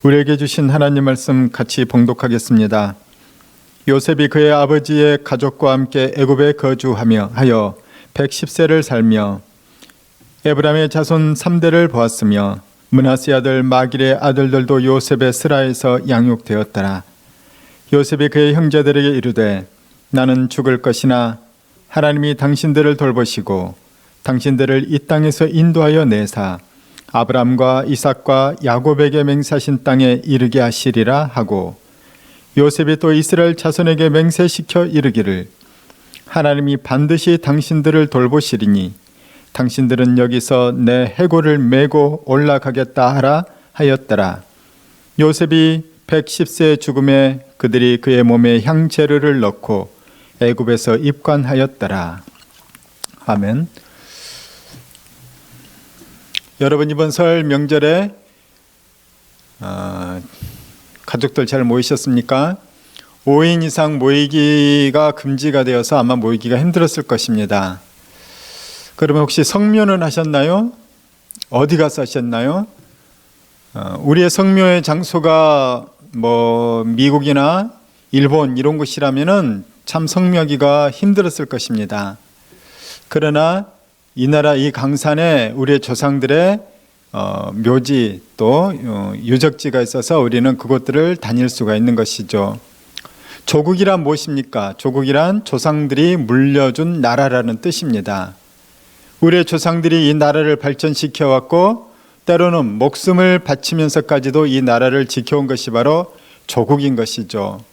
우리에게 주신 하나님 말씀 같이 봉독하겠습니다. 요셉이 그의 아버지의 가족과 함께 애굽에 거주하며 하여 110세를 살며 에브라임의 자손 3대를 보았으며 므낫세 아들 마길의 아들들도 요셉의 스라에서 양육되었더라. 요셉이 그의 형제들에게 이르되 나는 죽을 것이나 하나님이 당신들을 돌보시고 당신들을 이 땅에서 인도하여 내사 아브람과 이삭과 야곱에게 맹세하신 땅에 이르게 하시리라 하고, 요셉이 또 이스라엘 자손에게 맹세시켜 이르기를 하나님이 반드시 당신들을 돌보시리니 당신들은 여기서 내 해골을 메고 올라가겠다 하라 하였더라. 요셉이 110세의 죽음에 그들이 그의 몸에 향재료를 넣고 애굽에서 입관하였더라. 아멘. 여러분, 이번 설 명절에 가족들 잘 모이셨습니까? 5인 이상 모이기가 금지가 되어서 아마 모이기가 힘들었을 것입니다. 그러면 혹시 성묘는 하셨나요? 어디 가서 하셨나요? 우리의 성묘의 장소가 미국이나 일본 이런 곳이라면은 참 성묘하기가 힘들었을 것입니다. 그러나 이 나라 이 강산에 우리의 조상들의 묘지 또 유적지가 있어서 우리는 그곳들을 다닐 수가 있는 것이죠. 조국이란 무엇입니까? 조국이란 조상들이 물려준 나라라는 뜻입니다. 우리의 조상들이 이 나라를 발전시켜 왔고 때로는 목숨을 바치면서까지도 이 나라를 지켜온 것이 바로 조국인 것이죠.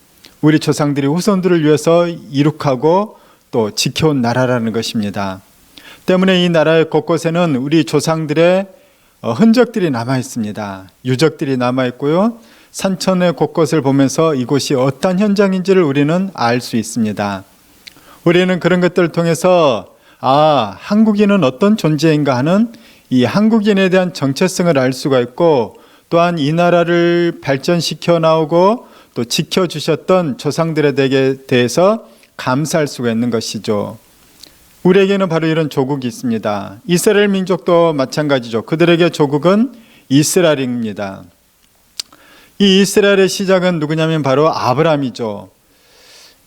우리 조상들이 후손들을 위해서 이룩하고 또 지켜온 나라라는 것입니다. 때문에 이 나라의 곳곳에는 우리 조상들의 흔적들이 남아 있습니다. 유적들이 남아 있고요. 산천의 곳곳을 보면서 이곳이 어떤 현장인지를 우리는 알 수 있습니다. 우리는 그런 것들을 통해서 한국인은 어떤 존재인가 하는 이 한국인에 대한 정체성을 알 수가 있고, 또한 이 나라를 발전시켜 나오고 또 지켜주셨던 조상들에 대해서 감사할 수가 있는 것이죠. 우리에게는 바로 이런 조국이 있습니다. 이스라엘 민족도 마찬가지죠. 그들에게 조국은 이스라엘입니다. 이 이스라엘의 시작은 누구냐면 바로 아브라함이죠.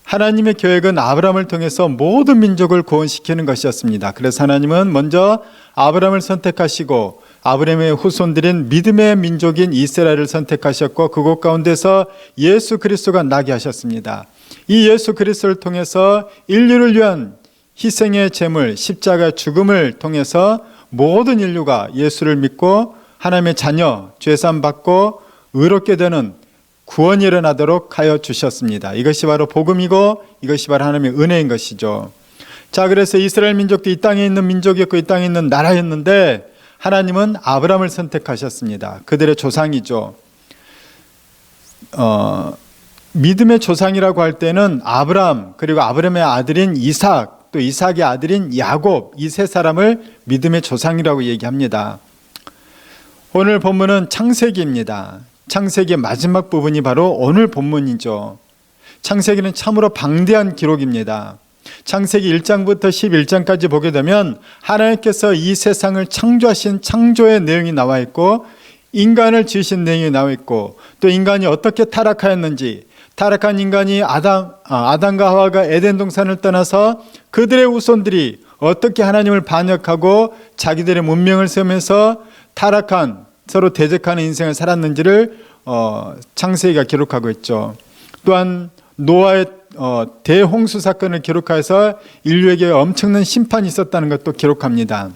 하나님의 계획은 아브라함을 통해서 모든 민족을 구원시키는 것이었습니다. 그래서 하나님은 먼저 아브라함을 선택하시고 아브라함의 후손들인 믿음의 민족인 이스라엘을 선택하셨고 그곳 가운데서 예수 그리스도가 나게 하셨습니다. 이 예수 그리스도를 통해서 인류를 위한 희생의 제물, 십자가 죽음을 통해서 모든 인류가 예수를 믿고 하나님의 자녀, 죄사함 받고 의롭게 되는 구원이 일어나도록 하여 주셨습니다. 이것이 바로 복음이고 이것이 바로 하나님의 은혜인 것이죠. 자, 그래서 이스라엘 민족도 이 땅에 있는 민족이었고 이 땅에 있는 나라였는데 하나님은 아브라함을 선택하셨습니다. 그들의 조상이죠. 믿음의 조상이라고 할 때는 아브라함, 그리고 아브라함의 아들인 이삭, 또 이삭의 아들인 야곱, 이 세 사람을 믿음의 조상이라고 얘기합니다. 오늘 본문은 창세기입니다. 창세기의 마지막 부분이 바로 오늘 본문이죠. 창세기는 참으로 방대한 기록입니다. 창세기 1장부터 11장까지 보게 되면 하나님께서 이 세상을 창조하신 창조의 내용이 나와 있고 인간을 지으신 내용이 나와 있고 또 인간이 어떻게 타락하였는지, 타락한 인간이 아담과 하와가 에덴 동산을 떠나서 그들의 후손들이 어떻게 하나님을 반역하고 자기들의 문명을 세우면서 타락한 서로 대적하는 인생을 살았는지를 창세기가 기록하고 있죠. 또한 노아의 대홍수 사건을 기록해서 인류에게 엄청난 심판이 있었다는 것도 기록합니다.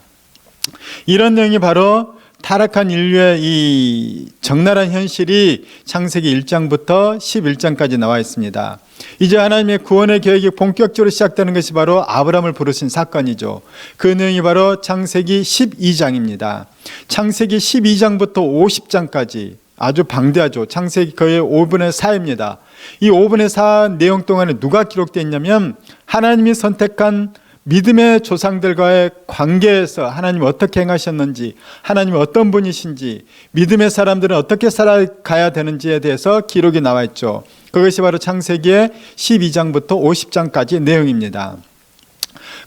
이런 내용이 바로 타락한 인류의 이 적나라한 현실이 창세기 1장부터 11장까지 나와 있습니다. 이제 하나님의 구원의 계획이 본격적으로 시작되는 것이 바로 아브라함을 부르신 사건이죠. 그 내용이 바로 창세기 12장입니다. 창세기 12장부터 50장까지 아주 방대하죠. 창세기 거의 5분의 4입니다. 이 5분의 4 내용 동안에 누가 기록되어 있냐면 하나님이 선택한 믿음의 조상들과의 관계에서 하나님이 어떻게 행하셨는지, 하나님이 어떤 분이신지, 믿음의 사람들은 어떻게 살아가야 되는지에 대해서 기록이 나와 있죠. 그것이 바로 창세기의 12장부터 50장까지 내용입니다.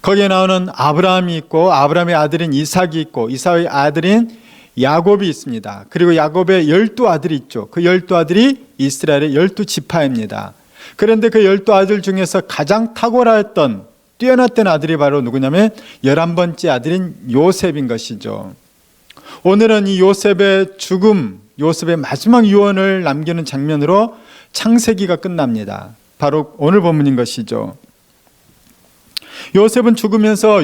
거기에 나오는 아브라함이 있고 아브라함의 아들인 이삭이 있고 이삭의 아들인 야곱이 있습니다. 그리고 야곱의 12아들이 있죠. 그 12아들이 이스라엘의 12지파입니다. 그런데 그 12아들 중에서 가장 탁월했던 뛰어났던 아들이 바로 누구냐면 11번째 아들인 요셉인 것이죠. 오늘은 이 요셉의 죽음, 요셉의 마지막 유언을 남기는 장면으로 창세기가 끝납니다. 바로 오늘 본문인 것이죠. 요셉은 죽으면서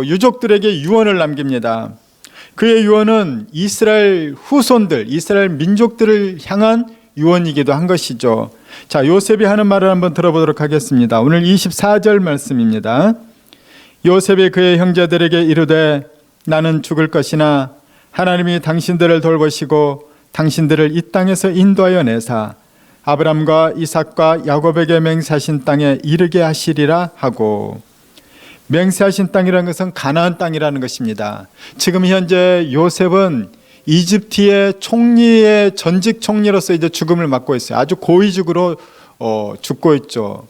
유족들에게 유언을 남깁니다. 그의 유언은 이스라엘 후손들, 이스라엘 민족들을 향한 유언이기도 한 것이죠. 자, 요셉이 하는 말을 한번 들어보도록 하겠습니다. 오늘 24절 말씀입니다. 요셉이 그의 형제들에게 이르되 나는 죽을 것이나 하나님이 당신들을 돌보시고 당신들을 이 땅에서 인도하여 내사 아브람과 이삭과 야곱에게 맹세하신 땅에 이르게 하시리라 하고, 맹세하신 땅이라는 것은 가나안 땅이라는 것입니다. 지금 현재 요셉은 이집트의 총리의 전직 총리로서 이제 죽음을 맞고 있어요. 아주 고위직으로 죽고 있죠.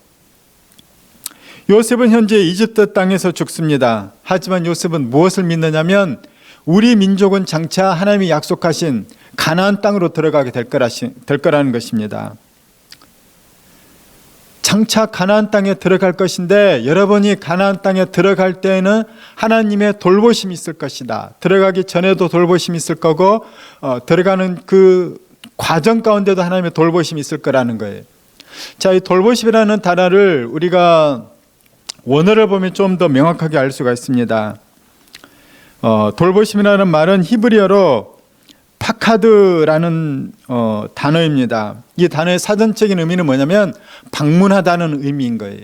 요셉은 현재 이집트 땅에서 죽습니다. 하지만 요셉은 무엇을 믿느냐면 우리 민족은 장차 하나님이 약속하신 가나안 땅으로 들어가게 될 거라는 것입니다. 장차 가나안 땅에 들어갈 것인데 여러분이 가나안 땅에 들어갈 때에는 하나님의 돌보심이 있을 것이다. 들어가기 전에도 돌보심이 있을 거고 들어가는 그 과정 가운데도 하나님의 돌보심이 있을 거라는 거예요. 자, 이 돌보심이라는 단어를 우리가 원어를 보면 좀 더 명확하게 알 수가 있습니다. 돌보심이라는 말은 히브리어로 파카드라는 단어입니다. 이 단어의 사전적인 의미는 뭐냐면 방문하다는 의미인 거예요.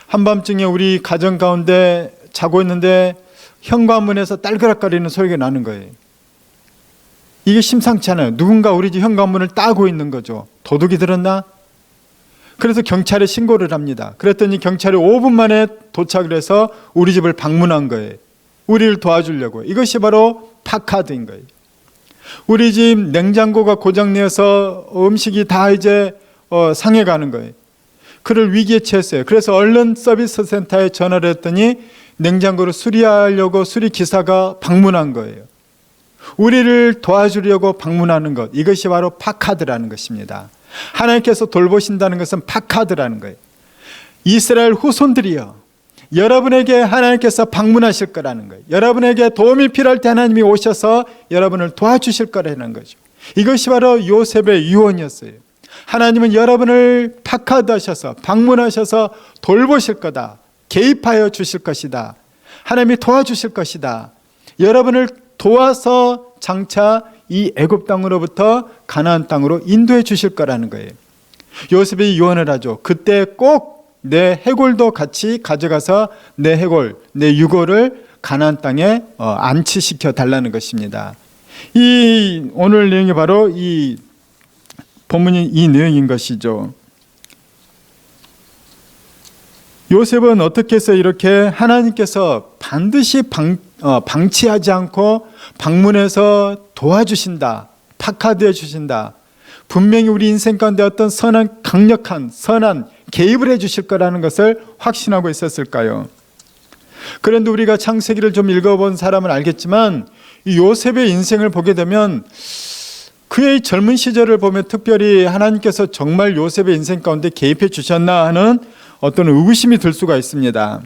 한밤중에 우리 가정 가운데 자고 있는데 현관문에서 딸그락거리는 소리가 나는 거예요. 이게 심상치 않아요. 누군가 우리 집 현관문을 따고 있는 거죠. 도둑이 들었나? 그래서 경찰에 신고를 합니다. 그랬더니 경찰이 5분 만에 도착을 해서 우리 집을 방문한 거예요. 우리를 도와주려고. 이것이 바로 파카드인 거예요. 우리 집 냉장고가 고장내서 음식이 다 이제 상해가는 거예요. 그를 위기에 처했어요. 그래서 얼른 서비스 센터에 전화를 했더니 냉장고를 수리하려고 수리기사가 방문한 거예요. 우리를 도와주려고 방문하는 것, 이것이 바로 파카드라는 것입니다. 하나님께서 돌보신다는 것은 파카드라는 거예요. 이스라엘 후손들이요, 여러분에게 하나님께서 방문하실 거라는 거예요. 여러분에게 도움이 필요할 때 하나님이 오셔서 여러분을 도와주실 거라는 거죠. 이것이 바로 요셉의 유언이었어요. 하나님은 여러분을 파카드하셔서 방문하셔서 돌보실 거다. 개입하여 주실 것이다. 하나님이 도와주실 것이다. 여러분을 도와서 장차 이 애굽 땅으로부터 가나안 땅으로 인도해 주실 거라는 거예요. 요셉이 유언을 하죠. 그때 꼭 내 해골도 같이 가져가서 내 해골, 내 유골을 가나안 땅에 안치시켜 달라는 것입니다. 이 오늘 내용이 바로 이 본문이 이 내용인 것이죠. 요셉은 어떻게 해서 이렇게 하나님께서 반드시 방치하지 않고 방문해서 도와주신다, 파카드해 주신다, 분명히 우리 인생 가운데 어떤 선한, 강력한 선한 개입을 해 주실 거라는 것을 확신하고 있었을까요? 그런데 우리가 창세기를 좀 읽어본 사람은 알겠지만 이 요셉의 인생을 보게 되면 그의 젊은 시절을 보면 특별히 하나님께서 정말 요셉의 인생 가운데 개입해 주셨나 하는 어떤 의구심이 들 수가 있습니다.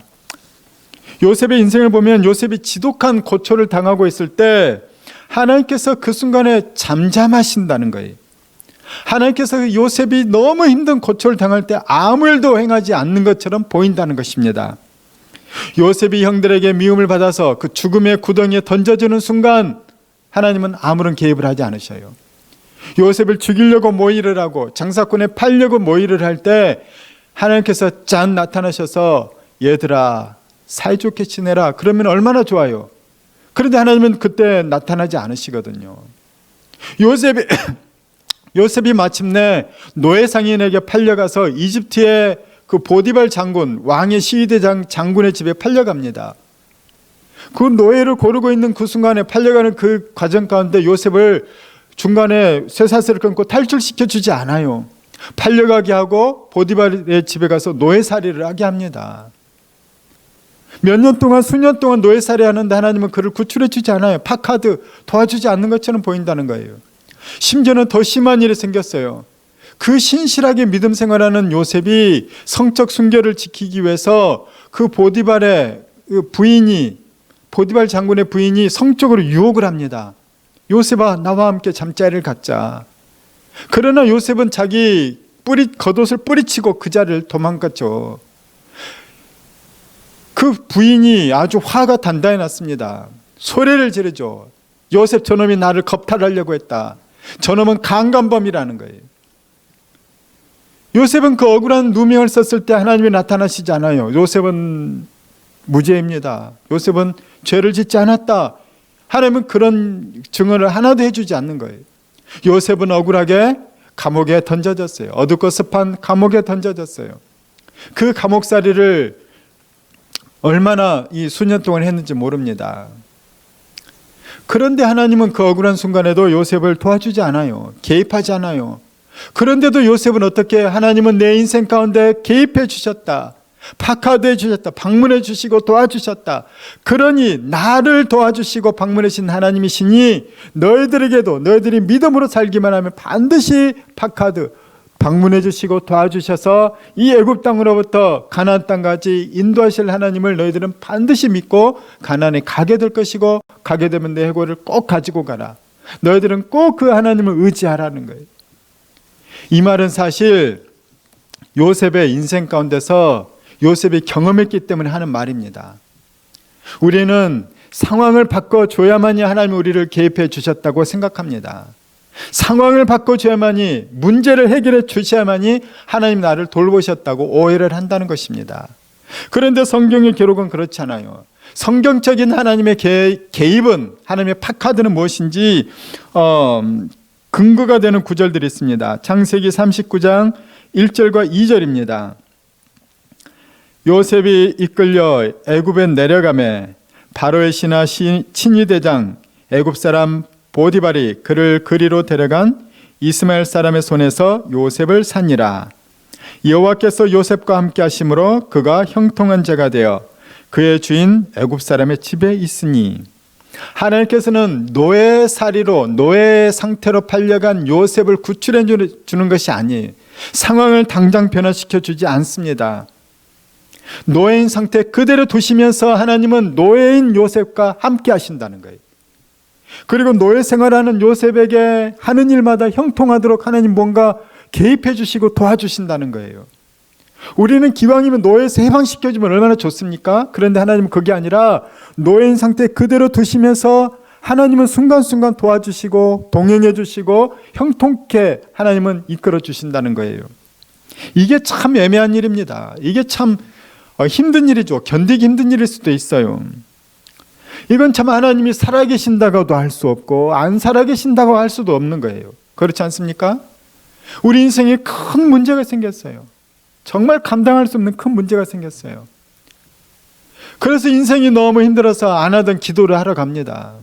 요셉의 인생을 보면 요셉이 지독한 고초를 당하고 있을 때 하나님께서 그 순간에 잠잠하신다는 거예요. 하나님께서 요셉이 너무 힘든 고초를 당할 때 아무 일도 행하지 않는 것처럼 보인다는 것입니다. 요셉이 형들에게 미움을 받아서 그 죽음의 구덩이에 던져주는 순간 하나님은 아무런 개입을 하지 않으셔요. 요셉을 죽이려고 모의를 하고 장사꾼에 팔려고 모의를 할 때 하나님께서 짠 나타나셔서 얘들아 사이좋게 지내라, 그러면 얼마나 좋아요. 그런데 하나님은 그때 나타나지 않으시거든요. 요셉이 마침내 노예 상인에게 팔려가서 이집트의 그 보디발 장군, 왕의 시위대장 장군의 집에 팔려갑니다. 그 노예를 고르고 있는 그 순간에 팔려가는 그 과정 가운데 요셉을 중간에 쇠사슬을 끊고 탈출시켜 주지 않아요. 팔려가게 하고 보디발의 집에 가서 노예살이를 하게 합니다. 몇 년 동안, 수년 동안 노예살이 하는데 하나님은 그를 구출해 주지 않아요. 파카드 도와주지 않는 것처럼 보인다는 거예요. 심지어는 더 심한 일이 생겼어요. 그 신실하게 믿음 생활하는 요셉이 성적 순결을 지키기 위해서 그 보디발의 부인이, 보디발 장군의 부인이 성적으로 유혹을 합니다. 요셉아, 나와 함께 잠자리를 갖자. 그러나 요셉은 자기 겉옷을 뿌리치고 그 자리를 도망갔죠. 그 부인이 아주 화가 단단히 났습니다. 소리를 지르죠. 요셉, 저놈이 나를 겁탈하려고 했다. 저놈은 강간범이라는 거예요. 요셉은 그 억울한 누명을 썼을 때 하나님이 나타나시지 않아요. 요셉은 무죄입니다. 요셉은 죄를 짓지 않았다. 하나님은 그런 증언을 하나도 해주지 않는 거예요. 요셉은 억울하게 감옥에 던져졌어요. 어둡고 습한 감옥에 던져졌어요. 그 감옥살이를 얼마나 이 수년 동안 했는지 모릅니다. 그런데 하나님은 그 억울한 순간에도 요셉을 도와주지 않아요. 개입하지 않아요. 그런데도 요셉은 어떻게, 하나님은 내 인생 가운데 개입해 주셨다. 파카드해 주셨다. 방문해 주시고 도와주셨다. 그러니 나를 도와주시고 방문해 주신 하나님이시니 너희들에게도, 너희들이 믿음으로 살기만 하면 반드시 파카드 방문해 주시고 도와주셔서 이 애굽 땅으로부터 가나안 땅까지 인도하실 하나님을 너희들은 반드시 믿고 가나안에 가게 될 것이고, 가게 되면 내 해골을 꼭 가지고 가라. 너희들은 꼭 그 하나님을 의지하라는 거예요. 이 말은 사실 요셉의 인생 가운데서 요셉이 경험했기 때문에 하는 말입니다. 우리는 상황을 바꿔줘야만이 하나님이 우리를 개입해 주셨다고 생각합니다. 상황을 바꿔줘야만이, 문제를 해결해 주셔야만이 하나님 나를 돌보셨다고 오해를 한다는 것입니다. 그런데 성경의 기록은 그렇지 않아요. 성경적인 하나님의 개입은, 하나님의 파카드는 무엇인지 근거가 되는 구절들이 있습니다. 창세기 39장 1절과 2절입니다. 요셉이 이끌려 애굽에 내려가매 바로의 신하 친위대장 애굽 사람 보디발이 그를 그리로 데려간 이스마엘 사람의 손에서 요셉을 산이라. 여호와께서 요셉과 함께 하심으로 그가 형통한 자가 되어 그의 주인 애굽 사람의 집에 있으니, 하나님께서는 노예살이로, 노예 상태로 팔려간 요셉을 구출해 주는 것이 아니에요. 상황을 당장 변화시켜 주지 않습니다. 노예인 상태 그대로 두시면서 하나님은 노예인 요셉과 함께 하신다는 거예요. 그리고 노예 생활하는 요셉에게 하는 일마다 형통하도록 하나님 뭔가 개입해 주시고 도와주신다는 거예요. 우리는 기왕이면 노예에서 해방시켜주면 얼마나 좋습니까? 그런데 하나님은 그게 아니라 노예인 상태 그대로 두시면서 하나님은 순간순간 도와주시고 동행해 주시고 형통케 하나님은 이끌어 주신다는 거예요. 이게 참 애매한 일입니다. 이게 참 힘든 일이죠. 견디기 힘든 일일 수도 있어요. 이건 참 하나님이 살아계신다고도 할 수 없고 안 살아계신다고 할 수도 없는 거예요. 그렇지 않습니까? 우리 인생에 큰 문제가 생겼어요. 정말 감당할 수 없는 큰 문제가 생겼어요. 그래서 인생이 너무 힘들어서 안 하던 기도를 하러 갑니다.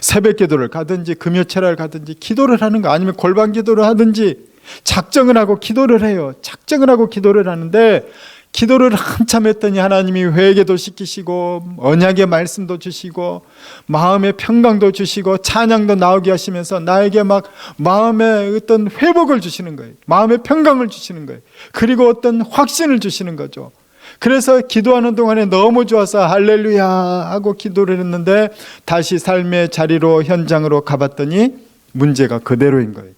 새벽 기도를 가든지 금요철을 가든지 기도를 하는 거, 아니면 골방 기도를 하든지 작정을 하고 기도를 해요. 작정을 하고 기도를 하는데, 기도를 한참 했더니 하나님이 회개도 시키시고 언약의 말씀도 주시고 마음의 평강도 주시고 찬양도 나오게 하시면서 나에게 막 마음의 어떤 회복을 주시는 거예요. 마음의 평강을 주시는 거예요. 그리고 어떤 확신을 주시는 거죠. 그래서 기도하는 동안에 너무 좋아서 할렐루야 하고 기도를 했는데 다시 삶의 자리로, 현장으로 가봤더니 문제가 그대로인 거예요.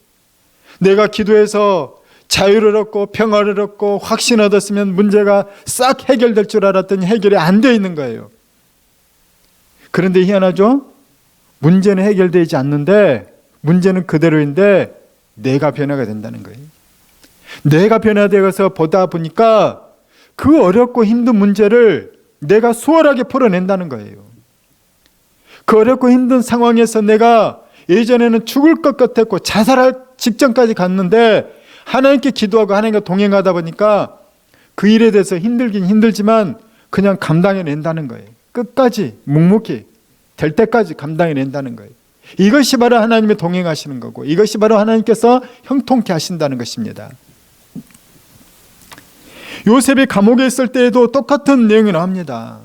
내가 기도해서 자유를 얻고 평화를 얻고 확신 얻었으면 문제가 싹 해결될 줄 알았더니 해결이 안 되어 있는 거예요. 그런데 희한하죠? 문제는 해결되지 않는데 문제는 그대로인데 내가 변화가 된다는 거예요. 내가 변화되어서 보다 보니까 그 어렵고 힘든 문제를 내가 수월하게 풀어낸다는 거예요. 그 어렵고 힘든 상황에서 내가 예전에는 죽을 것 같았고 자살할 직전까지 갔는데 하나님께 기도하고 하나님과 동행하다 보니까 그 일에 대해서 힘들긴 힘들지만 그냥 감당해낸다는 거예요. 끝까지 묵묵히 될 때까지 감당해낸다는 거예요. 이것이 바로 하나님의 동행하시는 거고, 이것이 바로 하나님께서 형통케 하신다는 것입니다. 요셉이 감옥에 있을 때에도 똑같은 내용이 나옵니다.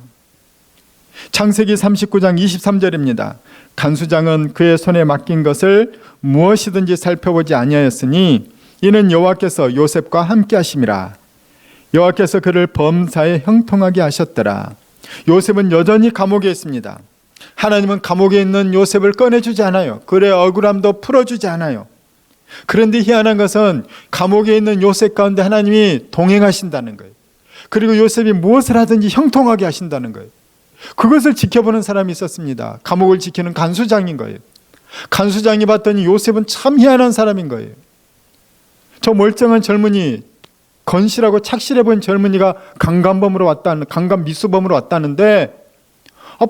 창세기 39장 23절입니다. 간수장은 그의 손에 맡긴 것을 무엇이든지 살펴보지 아니하였으니 이는 여호와께서 요셉과 함께 하심이라. 여호와께서 그를 범사에 형통하게 하셨더라. 요셉은 여전히 감옥에 있습니다. 하나님은 감옥에 있는 요셉을 꺼내주지 않아요. 그의 억울함도 풀어주지 않아요. 그런데 희한한 것은 감옥에 있는 요셉 가운데 하나님이 동행하신다는 거예요. 그리고 요셉이 무엇을 하든지 형통하게 하신다는 거예요. 그것을 지켜보는 사람이 있었습니다. 감옥을 지키는 간수장인 거예요. 간수장이 봤더니 요셉은 참 희한한 사람인 거예요. 저 멀쩡한 젊은이, 건실하고 착실해 보인 젊은이가 강간 미수범으로 왔다는데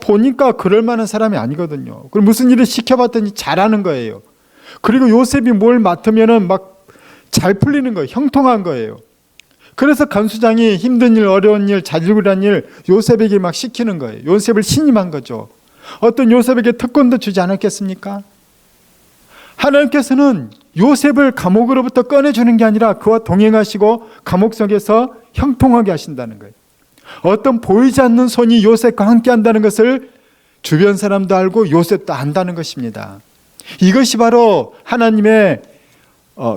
보니까 그럴 만한 사람이 아니거든요. 그리고 무슨 일을 시켜봤더니 잘하는 거예요. 그리고 요셉이 뭘 맡으면은 막 잘 풀리는 거예요. 형통한 거예요. 그래서 간수장이 힘든 일, 어려운 일, 자질구레한 일 요셉에게 막 시키는 거예요. 요셉을 신임한 거죠. 어떤 요셉에게 특권도 주지 않았겠습니까? 하나님께서는 요셉을 감옥으로부터 꺼내주는 게 아니라 그와 동행하시고 감옥 속에서 형통하게 하신다는 거예요. 어떤 보이지 않는 손이 요셉과 함께 한다는 것을 주변 사람도 알고 요셉도 안다는 것입니다. 이것이 바로 하나님의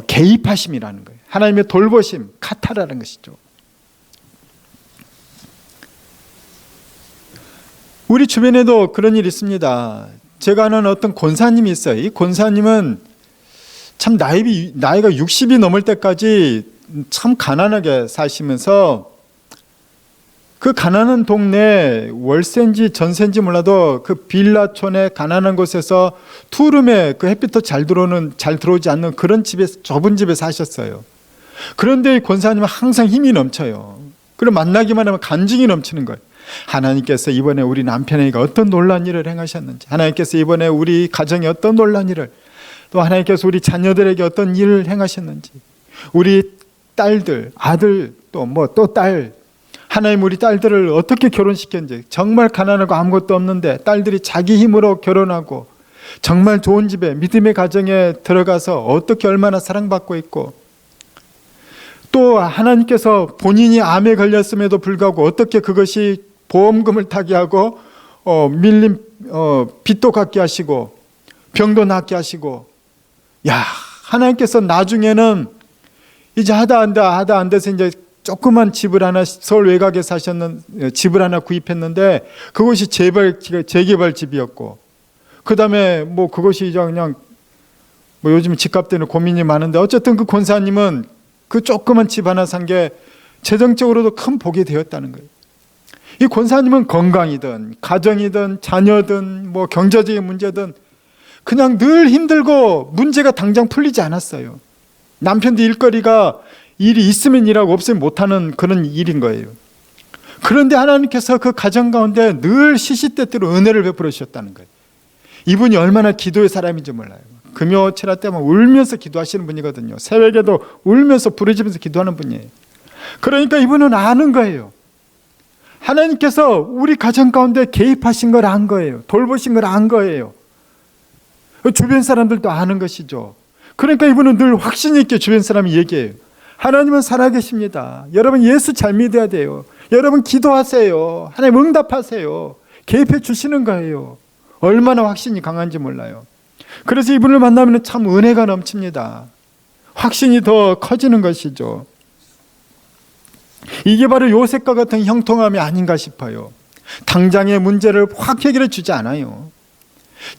개입하심이라는 거예요. 하나님의 돌보심, 카타라는 것이죠. 우리 주변에도 그런 일이 있습니다. 제가 아는 어떤 권사님이 있어요. 이 권사님은 참 나이가 60이 넘을 때까지 참 가난하게 사시면서 그 가난한 동네 월세인지 전세인지 몰라도 그 빌라촌의 가난한 곳에서 투룸에 그 햇빛도 잘 들어오지 않는 그런 집에서, 좁은 집에 사셨어요. 그런데 이 권사님은 항상 힘이 넘쳐요. 그리고 만나기만 하면 간증이 넘치는 거예요. 하나님께서 이번에 우리 남편에게 어떤 놀라운 일을 행하셨는지, 하나님께서 이번에 우리 가정에 어떤 놀라운 일을, 또 하나님께서 우리 자녀들에게 어떤 일을 행하셨는지, 우리 딸들, 아들, 또 딸, 하나님 우리 딸들을 어떻게 결혼시켰는지, 정말 가난하고 아무것도 없는데 딸들이 자기 힘으로 결혼하고 정말 좋은 집에, 믿음의 가정에 들어가서 어떻게 얼마나 사랑받고 있고, 또 하나님께서 본인이 암에 걸렸음에도 불구하고 어떻게 그것이 보험금을 타게 하고 밀린 빚도 갚게 하시고 병도 낫게 하시고, 하나님께서 나중에는 이제 하다 안 돼서 이제 조그만 집을 하나, 서울 외곽에 사셨는 집을 하나 구입했는데 그것이 재개발 집이었고, 그 다음에 그것이 이제 그냥 요즘 집값 때문에 고민이 많은데 어쨌든 그 권사님은 그 조그만 집 하나 산 게 재정적으로도 큰 복이 되었다는 거예요. 이 권사님은 건강이든 가정이든 자녀든 경제적인 문제든 그냥 늘 힘들고 문제가 당장 풀리지 않았어요. 남편도 일이 있으면 일하고 없으면 못하는 그런 일인 거예요. 그런데 하나님께서 그 가정 가운데 늘 시시때때로 은혜를 베풀어 주셨다는 거예요. 이분이 얼마나 기도의 사람인지 몰라요. 금요칠화 때만 울면서 기도하시는 분이거든요. 새벽에도 울면서 부르짖으면서 기도하는 분이에요. 그러니까 이분은 아는 거예요. 하나님께서 우리 가정 가운데 개입하신 걸 안 거예요. 돌보신 걸 안 거예요. 주변 사람들도 아는 것이죠. 그러니까 이분은 늘 확신 있게 주변 사람이 얘기해요. 하나님은 살아계십니다. 여러분 예수 잘 믿어야 돼요. 여러분 기도하세요. 하나님 응답하세요. 개입해 주시는 거예요. 얼마나 확신이 강한지 몰라요. 그래서 이분을 만나면 참 은혜가 넘칩니다. 확신이 더 커지는 것이죠. 이게 바로 요셉과 같은 형통함이 아닌가 싶어요. 당장의 문제를 확 해결해 주지 않아요.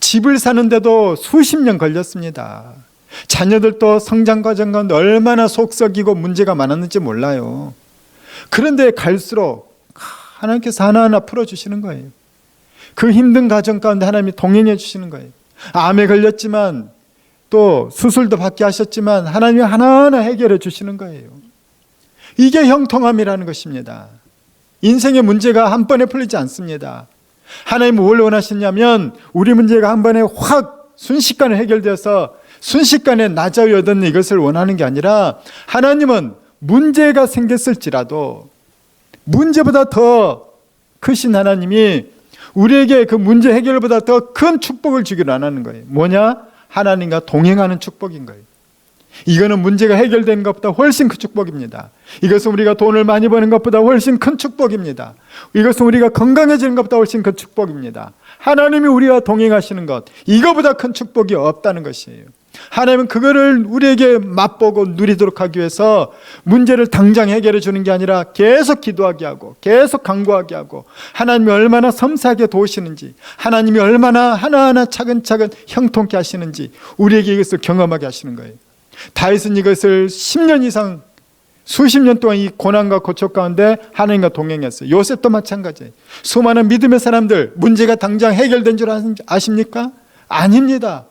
집을 사는데도 수십 년 걸렸습니다. 자녀들도 성장 과정 가운데 얼마나 속썩이고 문제가 많았는지 몰라요. 그런데 갈수록 하나님께서 하나하나 풀어주시는 거예요. 그 힘든 가정 가운데 하나님이 동행해 주시는 거예요. 암에 걸렸지만 또 수술도 받게 하셨지만 하나님이 하나하나 해결해 주시는 거예요. 이게 형통함이라는 것입니다. 인생의 문제가 한 번에 풀리지 않습니다. 하나님은 뭘 원하시냐면 우리 문제가 한 번에 확 순식간에 해결되어서 순식간에 나자위 얻는 이것을 원하는 게 아니라, 하나님은 문제가 생겼을지라도 문제보다 더 크신 하나님이 우리에게 그 문제 해결보다 더 큰 축복을 주기를 원하는 거예요. 뭐냐? 하나님과 동행하는 축복인 거예요. 이거는 문제가 해결되는 것보다 훨씬 큰 축복입니다. 이것은 우리가 돈을 많이 버는 것보다 훨씬 큰 축복입니다. 이것은 우리가 건강해지는 것보다 훨씬 큰 축복입니다. 하나님이 우리와 동행하시는 것, 이거보다 큰 축복이 없다는 것이에요. 하나님은 그거를 우리에게 맛보고 누리도록 하기 위해서 문제를 당장 해결해 주는 게 아니라 계속 기도하게 하고 계속 간구하게 하고, 하나님이 얼마나 섬세하게 도우시는지, 하나님이 얼마나 하나하나 차근차근 형통케 하시는지 우리에게 이것을 경험하게 하시는 거예요. 다윗은 이것을 10년 이상, 수십 년 동안 이 고난과 고초 가운데 하나님과 동행했어요. 요셉도 마찬가지예요. 수많은 믿음의 사람들, 문제가 당장 해결된 줄 아십니까? 아닙니다.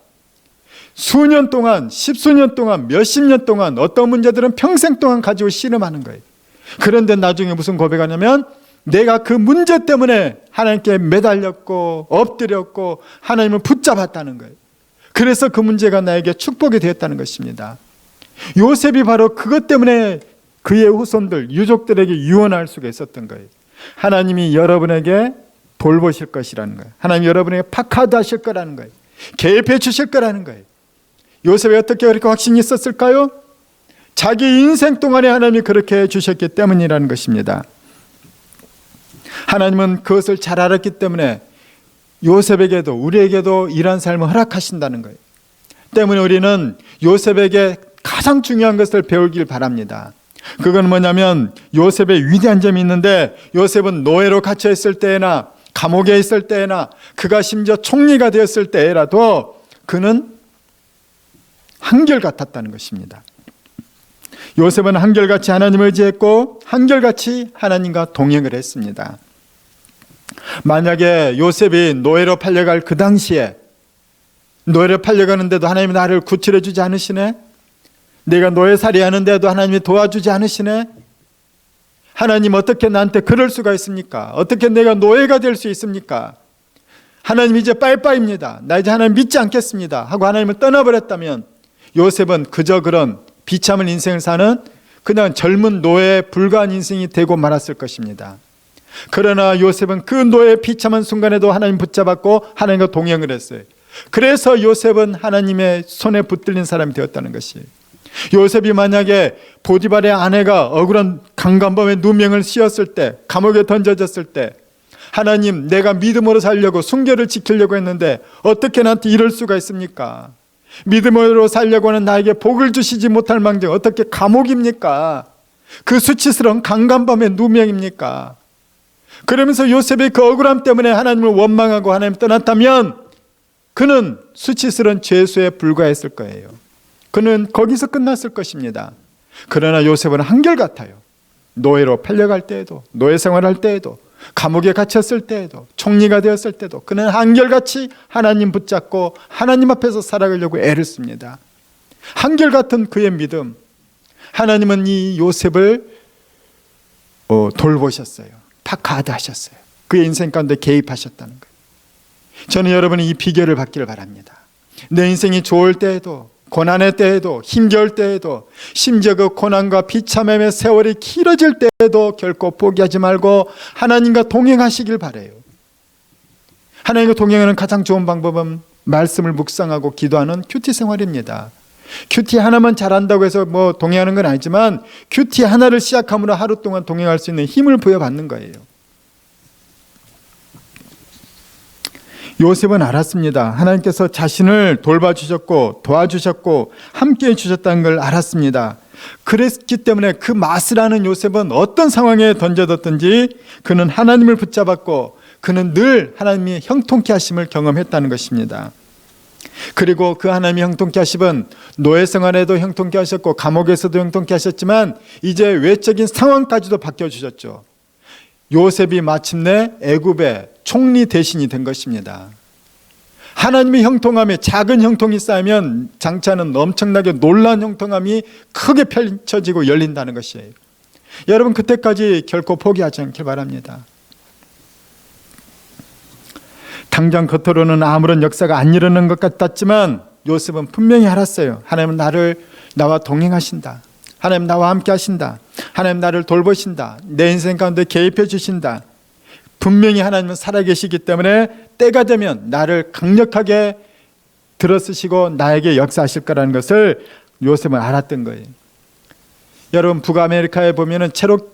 수년 동안, 십수년 동안, 몇십 년 동안, 어떤 문제들은 평생 동안 가지고 씨름하는 거예요. 그런데 나중에 무슨 고백하냐면, 내가 그 문제 때문에 하나님께 매달렸고 엎드렸고 하나님을 붙잡았다는 거예요. 그래서 그 문제가 나에게 축복이 되었다는 것입니다. 요셉이 바로 그것 때문에 그의 후손들, 유족들에게 유언할 수가 있었던 거예요. 하나님이 여러분에게 돌보실 것이라는 거예요. 하나님이 여러분에게 파카드 하실 거라는 거예요. 개입해 주실 거라는 거예요. 요셉이 어떻게 그렇게 확신이 있었을까요? 자기 인생 동안에 하나님이 그렇게 해주셨기 때문이라는 것입니다. 하나님은 그것을 잘 알았기 때문에 요셉에게도 우리에게도 이러한 삶을 허락하신다는 거예요. 때문에 우리는 요셉에게 가장 중요한 것을 배우길 바랍니다. 그건 뭐냐면, 요셉의 위대한 점이 있는데, 요셉은 노예로 갇혀 있을 때나 감옥에 있을 때나 그가 심지어 총리가 되었을 때라도 그는 한결같았다는 것입니다. 요셉은 한결같이 하나님을 의지했고 한결같이 하나님과 동행을 했습니다. 만약에 요셉이 노예로 팔려갈 그 당시에, 노예로 팔려가는데도 하나님이 나를 구출해 주지 않으시네? 내가 노예살이 하는데도 하나님이 도와주지 않으시네? 하나님 어떻게 나한테 그럴 수가 있습니까? 어떻게 내가 노예가 될 수 있습니까? 하나님 이제 빠이빠이입니다. 나 이제 하나님 믿지 않겠습니다 하고 하나님을 떠나버렸다면, 요셉은 그저 그런 비참한 인생을 사는 그냥 젊은 노예에 불과한 인생이 되고 말았을 것입니다. 그러나 요셉은 그 노예의 비참한 순간에도 하나님 붙잡았고 하나님과 동행을 했어요. 그래서 요셉은 하나님의 손에 붙들린 사람이 되었다는 것이에요. 요셉이 만약에 보디발의 아내가 억울한 강간범의 누명을 씌웠을 때, 감옥에 던져졌을 때, 하나님 내가 믿음으로 살려고 순결을 지키려고 했는데 어떻게 나한테 이럴 수가 있습니까? 믿음으로 살려고 하는 나에게 복을 주시지 못할 망정 어떻게 감옥입니까? 그 수치스러운 강간범의 누명입니까? 그러면서 요셉이 그 억울함 때문에 하나님을 원망하고 하나님 떠났다면 그는 수치스러운 죄수에 불과했을 거예요. 그는 거기서 끝났을 것입니다. 그러나 요셉은 한결같아요. 노예로 팔려갈 때에도, 노예 생활할 때에도, 감옥에 갇혔을 때에도, 총리가 되었을 때도 그는 한결같이 하나님 붙잡고 하나님 앞에서 살아가려고 애를 씁니다. 한결같은 그의 믿음, 하나님은 이 요셉을 돌보셨어요. 파카드 하셨어요. 그의 인생 가운데 개입하셨다는 거예요. 저는 여러분이 이 비결을 받기를 바랍니다. 내 인생이 좋을 때에도, 고난의 때에도, 힘겨울 때에도, 심지어 그 고난과 비참함의 세월이 길어질 때에도 결코 포기하지 말고 하나님과 동행하시길 바라요. 하나님과 동행하는 가장 좋은 방법은 말씀을 묵상하고 기도하는 큐티 생활입니다. 큐티 하나만 잘한다고 해서 동행하는 건 아니지만 큐티 하나를 시작함으로 하루 동안 동행할 수 있는 힘을 부여받는 거예요. 요셉은 알았습니다. 하나님께서 자신을 돌봐주셨고 도와주셨고 함께해 주셨다는 걸 알았습니다. 그랬기 때문에 그 맛을 아는 요셉은 어떤 상황에 던져뒀든지 그는 하나님을 붙잡았고 그는 늘 하나님이 형통케 하심을 경험했다는 것입니다. 그리고 그 하나님이 형통케 하심은 노예 생활에도 형통케 하셨고 감옥에서도 형통케 하셨지만 이제 외적인 상황까지도 바뀌어주셨죠. 요셉이 마침내 애굽의 총리 대신이 된 것입니다. 하나님의 형통함에 작은 형통이 쌓이면 장차는 엄청나게 놀라운 형통함이 크게 펼쳐지고 열린다는 것이에요. 여러분 그때까지 결코 포기하지 않길 바랍니다. 당장 겉으로는 아무런 역사가 안 일어나는 것 같았지만 요셉은 분명히 알았어요. 하나님은 나와 동행하신다. 하나님 나와 함께 하신다. 하나님 나를 돌보신다. 내 인생 가운데 개입해 주신다. 분명히 하나님은 살아계시기 때문에 때가 되면 나를 강력하게 들어쓰시고 나에게 역사하실 거라는 것을 요셉은 알았던 거예요. 여러분, 북아메리카에 보면은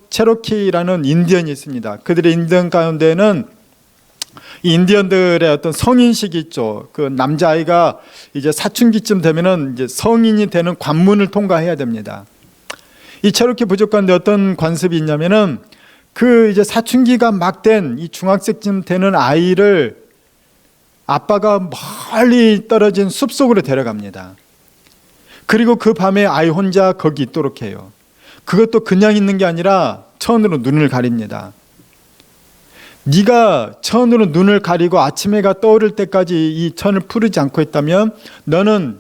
체로키라는 인디언이 있습니다. 그들의 인디언 가운데는 이 인디언들의 어떤 성인식이 있죠. 그 남자아이가 이제 사춘기쯤 되면은 이제 성인이 되는 관문을 통과해야 됩니다. 이 체로키 부족 가운데 어떤 관습이 있냐면은 그 이제 사춘기가 막 된 이 중학생쯤 되는 아이를 아빠가 멀리 떨어진 숲속으로 데려갑니다. 그리고 그 밤에 아이 혼자 거기 있도록 해요. 그것도 그냥 있는 게 아니라 천으로 눈을 가립니다. 네가 천으로 눈을 가리고 아침 해가 떠오를 때까지 이 천을 풀지 않고 있다면 너는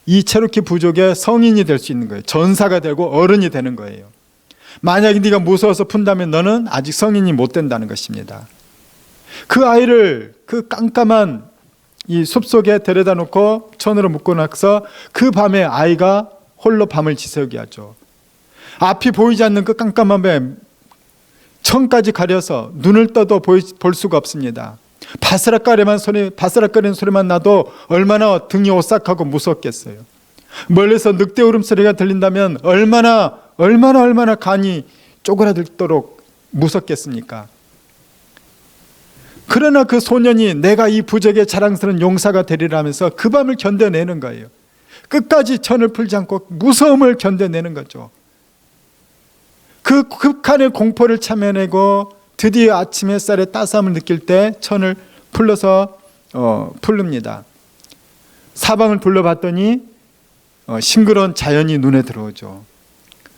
이 체로키 부족의 성인이 될 수 있는 거예요. 전사가 되고 어른이 되는 거예요. 만약에 네가 무서워서 푼다면 너는 아직 성인이 못 된다는 것입니다. 그 아이를 그 깜깜한 이 숲속에 데려다 놓고 천으로 묶고 나서 그 밤에 아이가 홀로 밤을 지새우게 하죠. 앞이 보이지 않는 그 깜깜한 밤에 천까지 가려서 눈을 떠도 볼 수가 없습니다. 바스락거리는 소리만 나도 얼마나 등이 오싹하고 무섭겠어요. 멀리서 늑대 울음소리가 들린다면 얼마나 간이 쪼그라들도록 무섭겠습니까? 그러나 그 소년이 내가 이 부족의 자랑스러운 용사가 되리라 하면서 그 밤을 견뎌내는 거예요. 끝까지 천을 풀지 않고 무서움을 견뎌내는 거죠. 그 극한의 공포를 참아내고 드디어 아침 햇살의 따스함을 느낄 때 천을 풀러서 풀릅니다. 사방을 둘러봤더니 싱그러운 자연이 눈에 들어오죠.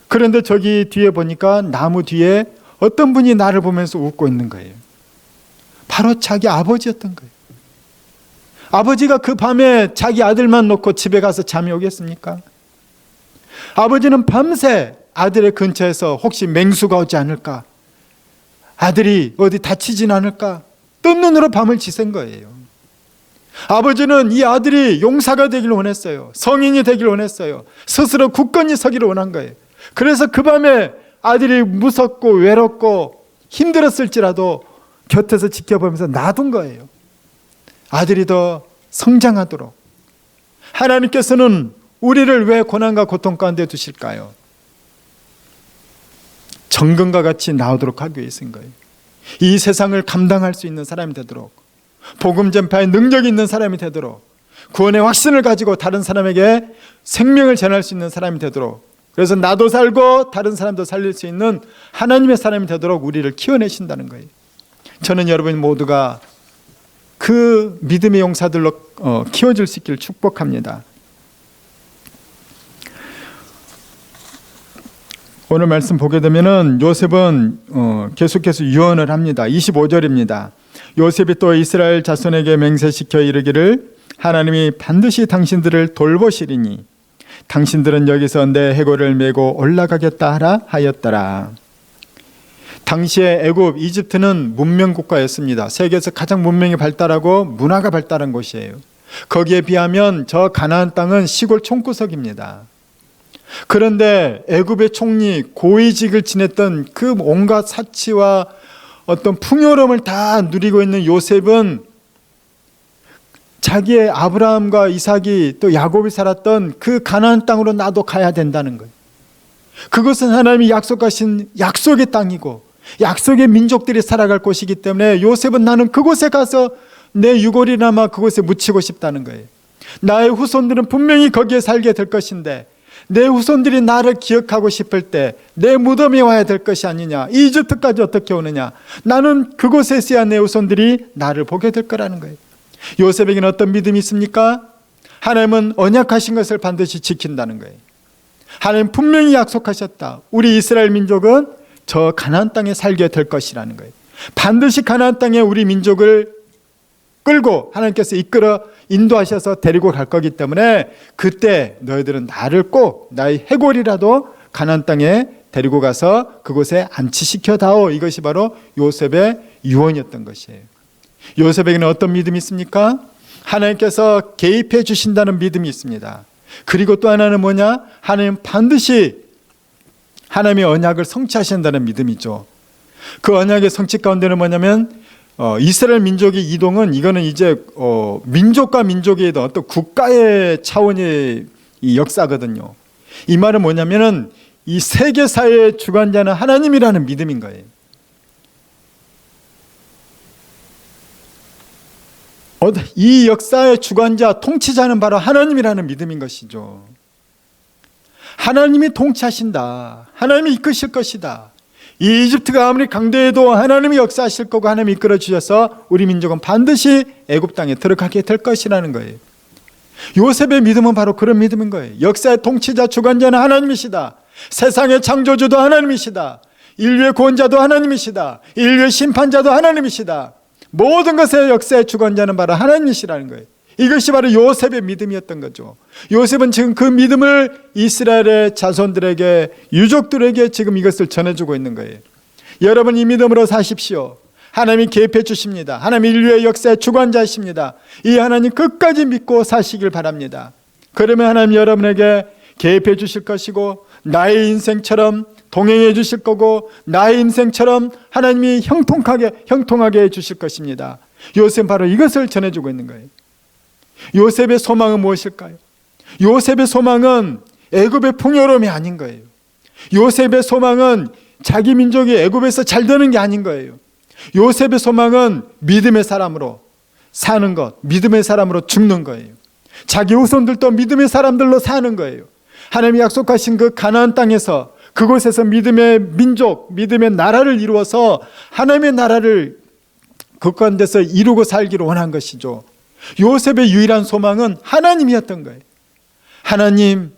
그런데 저기 뒤에 보니까 나무 뒤에 어떤 분이 나를 보면서 웃고 있는 거예요. 바로 자기 아버지였던 거예요. 아버지가 그 밤에 자기 아들만 놓고 집에 가서 잠이 오겠습니까? 아버지는 밤새 아들의 근처에서 혹시 맹수가 오지 않을까, 아들이 어디 다치진 않을까 뜬 눈으로 밤을 지샌 거예요. 아버지는 이 아들이 용사가 되길 원했어요. 성인이 되길 원했어요. 스스로 굳건히 서기를 원한 거예요. 그래서 그 밤에 아들이 무섭고 외롭고 힘들었을지라도 곁에서 지켜보면서 놔둔 거예요. 아들이 더 성장하도록. 하나님께서는 우리를 왜 고난과 고통 가운데 두실까요? 정금과 같이 나오도록 하기 위해서인 거예요. 이 세상을 감당할 수 있는 사람이 되도록, 복음 전파에 능력이 있는 사람이 되도록, 구원의 확신을 가지고 다른 사람에게 생명을 전할 수 있는 사람이 되도록, 그래서 나도 살고 다른 사람도 살릴 수 있는 하나님의 사람이 되도록 우리를 키워내신다는 거예요. 저는 여러분 모두가 그 믿음의 용사들로 키워질 수 있기를 축복합니다. 오늘 말씀 보게 되면은 요셉은 계속해서 유언을 합니다. 25절입니다. 요셉이 또 이스라엘 자손에게 맹세시켜 이르기를 하나님이 반드시 당신들을 돌보시리니 당신들은 여기서 내 해골을 메고 올라가겠다 하라 하였더라. 당시에 애굽, 이집트는 문명국가였습니다. 세계에서 가장 문명이 발달하고 문화가 발달한 곳이에요. 거기에 비하면 저 가나안 땅은 시골 촌구석입니다. 그런데 애굽의 총리, 고위직을 지냈던 그 온갖 사치와 어떤 풍요로움을 다 누리고 있는 요셉은 자기의 아브라함과 이삭이 또 야곱이 살았던 그 가나안 땅으로 나도 가야 된다는 거예요. 그것은 하나님이 약속하신 약속의 땅이고 약속의 민족들이 살아갈 곳이기 때문에 요셉은 나는 그곳에 가서 내 유골이나마 그곳에 묻히고 싶다는 거예요. 나의 후손들은 분명히 거기에 살게 될 것인데 내 후손들이 나를 기억하고 싶을 때 내 무덤에 와야 될 것이 아니냐, 이집트까지 어떻게 오느냐, 나는 그곳에 있어야 내 후손들이 나를 보게 될 거라는 거예요. 요셉에게는 어떤 믿음이 있습니까? 하나님은 언약하신 것을 반드시 지킨다는 거예요. 하나님 분명히 약속하셨다. 우리 이스라엘 민족은 저 가나안 땅에 살게 될 것이라는 거예요. 반드시 가나안 땅에 우리 민족을 끌고 하나님께서 이끌어 인도하셔서 데리고 갈 거기 때문에 그때 너희들은 나를 꼭 나의 해골이라도 가나안 땅에 데리고 가서 그곳에 안치시켜 다오. 이것이 바로 요셉의 유언이었던 것이에요. 요셉에게는 어떤 믿음이 있습니까? 하나님께서 개입해 주신다는 믿음이 있습니다. 그리고 또 하나는 뭐냐? 하나님 반드시 하나님의 언약을 성취하신다는 믿음이죠. 그 언약의 성취 가운데는 뭐냐면 이스라엘 민족의 이동은 이거는 이제 민족과 민족의 어떤 국가의 차원의 이 역사거든요. 이 말은 뭐냐면은 이 세계사의 주관자는 하나님이라는 믿음인 거예요. 이 역사의 주관자, 통치자는 바로 하나님이라는 믿음인 것이죠. 하나님이 통치하신다. 하나님이 이끄실 것이다. 이 이집트가 아무리 강대해도 하나님이 역사하실 거고 하나님이 이끌어 주셔서 우리 민족은 반드시 애굽 땅에 들어가게 될 것이라는 거예요. 요셉의 믿음은 바로 그런 믿음인 거예요. 역사의 통치자, 주관자는 하나님이시다. 세상의 창조주도 하나님이시다. 인류의 구원자도 하나님이시다. 인류의 심판자도 하나님이시다. 모든 것의 역사의 주관자는 바로 하나님이시라는 거예요. 이것이 바로 요셉의 믿음이었던 거죠. 요셉은 지금 그 믿음을 이스라엘의 자손들에게, 유족들에게 지금 이것을 전해주고 있는 거예요. 여러분, 이 믿음으로 사십시오. 하나님이 개입해 주십니다. 하나님 인류의 역사의 주관자이십니다. 이 하나님 끝까지 믿고 사시길 바랍니다. 그러면 하나님 여러분에게 개입해 주실 것이고, 나의 인생처럼 동행해 주실 거고, 나의 인생처럼 하나님이 형통하게 해 주실 것입니다. 요셉은 바로 이것을 전해주고 있는 거예요. 요셉의 소망은 무엇일까요? 요셉의 소망은 애굽의 풍요로움이 아닌 거예요. 요셉의 소망은 자기 민족이 애굽에서 잘 되는 게 아닌 거예요. 요셉의 소망은 믿음의 사람으로 사는 것, 믿음의 사람으로 죽는 거예요. 자기 후손들도 믿음의 사람들로 사는 거예요. 하나님이 약속하신 그 가나안 땅에서, 그곳에서 믿음의 민족, 믿음의 나라를 이루어서 하나님의 나라를 그 가운데서 이루고 살기를 원한 것이죠. 요셉의 유일한 소망은 하나님이었던 거예요. 하나님,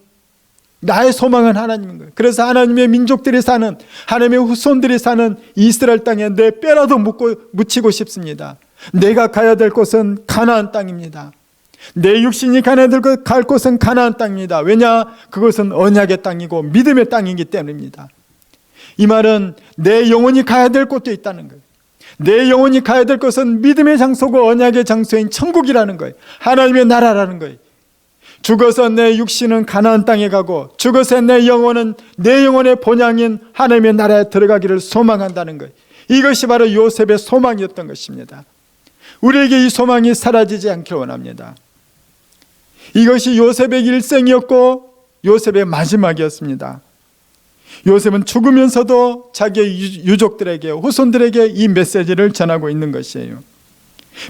나의 소망은 하나님인 거예요. 그래서 하나님의 민족들이 사는, 하나님의 후손들이 사는 이스라엘 땅에 내 뼈라도 묻히고 싶습니다. 내가 가야 될 곳은 가나안 땅입니다. 내 육신이 갈 곳은 가나안 땅입니다. 왜냐? 그것은 언약의 땅이고 믿음의 땅이기 때문입니다. 이 말은 내 영혼이 가야 될 곳도 있다는 거예요. 내 영혼이 가야 될 것은 믿음의 장소고 언약의 장소인 천국이라는 거예요. 하나님의 나라라는 거예요. 죽어서 내 육신은 가나안 땅에 가고, 죽어서 내 영혼의 본향인 하나님의 나라에 들어가기를 소망한다는 거예요. 이것이 바로 요셉의 소망이었던 것입니다. 우리에게 이 소망이 사라지지 않기를 원합니다. 이것이 요셉의 일생이었고 요셉의 마지막이었습니다. 요셉은 죽으면서도 자기의 유족들에게, 후손들에게 이 메시지를 전하고 있는 것이에요.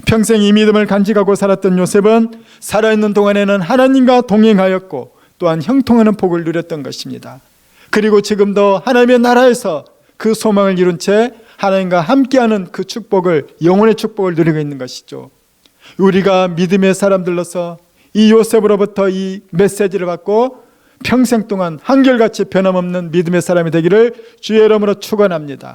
평생 이 믿음을 간직하고 살았던 요셉은 살아있는 동안에는 하나님과 동행하였고 또한 형통하는 복을 누렸던 것입니다. 그리고 지금도 하나님의 나라에서 그 소망을 이룬 채 하나님과 함께하는 그 축복을, 영혼의 축복을 누리고 있는 것이죠. 우리가 믿음의 사람들로서 이 요셉으로부터 이 메시지를 받고 평생 동안 한결같이 변함없는 믿음의 사람이 되기를 주의 이름으로 축원합니다.